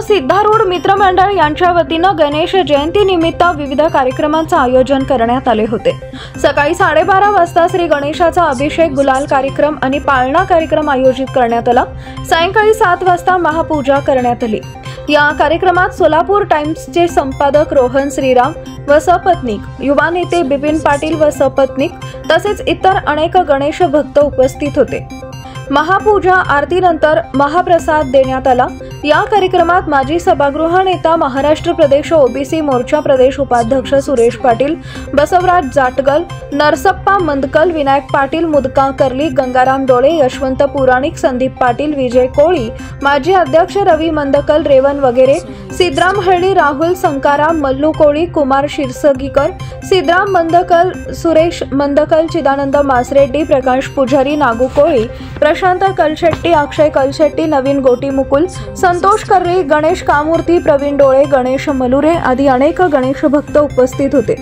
सिद्धारूढ मित्रमंडळ यांच्या वतीनं गणेश जयंती निमित्त विविध कार्यक्रमांचे आयोजन करण्यात आले होते। सकाळी 12:30 वाजता श्री गणेशाचा अभिषेक, गुलाल कार्यक्रम आणि पाळणा कार्यक्रम आयोजित करण्यात आला। सायंकाळी 7 वाजता महापूजा करण्यात आली। या कार्यक्रमात सोलापूर टाइम्सचे संपादक रोहन श्रीराम व सपत्नीक, युवा नेते बिपिन पाटील व सपत्नीक तसेच इतर अनेक गणेश भक्त उपस्थित होते। महापूजा आरतीनंतर महाप्रसाद देण्यात आला। या कार्यक्रमात माजी सभागृह नेता, महाराष्ट्र प्रदेश ओबीसी मोर्चा प्रदेश उपाध्यक्ष सुरेश पाटील, बसवराज जाटगल, नरसप्पा मंदकल, विनायक पाटील, मुदका कर्ली, गंगाराम डोळे, यशवंत पुराणिक, संदीप पाटील, विजय कोळी, माजी अध्यक्ष रवी मंदकल, रेवन वगैरे, सिद्धराम हळ्ळी, राहुल संकाराम, मल्लू कोळी, कुमार शिरसगीकर, सिद्धराम मंदकल, सुरेश मंदकल, चिदानंद मासरेड्डी, प्रकाश पुजारी, नागू कोळी, प्रशांत कलशेट्टी, अक्षय कलशेट्टी, नवीन गोटी मुकुल, संतोष कर्री, गणेश कामूर्ती, प्रवीण डोळे, गणेश मलुरे आदी अनेक गणेश भक्त उपस्थित होते।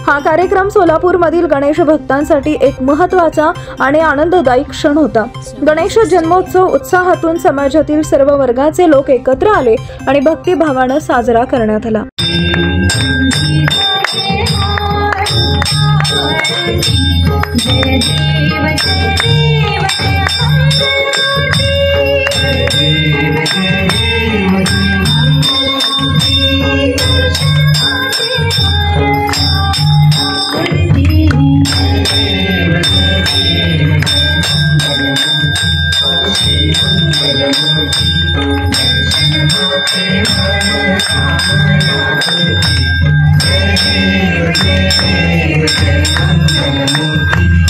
हा कार्यक्रम सोलापूरमधील गणेश भक्तांसाठी एक महत्त्वाचा आणि आनंददायी क्षण होता। गणेश जन्मोत्सव उत्साहातून समाजातील सर्व वर्गाचे लोक एकत्र आले आणि भक्तिभावाने साजरा करण्यात आला।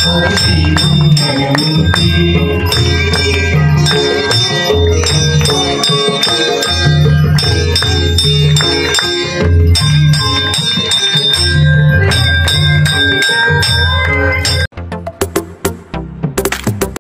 जय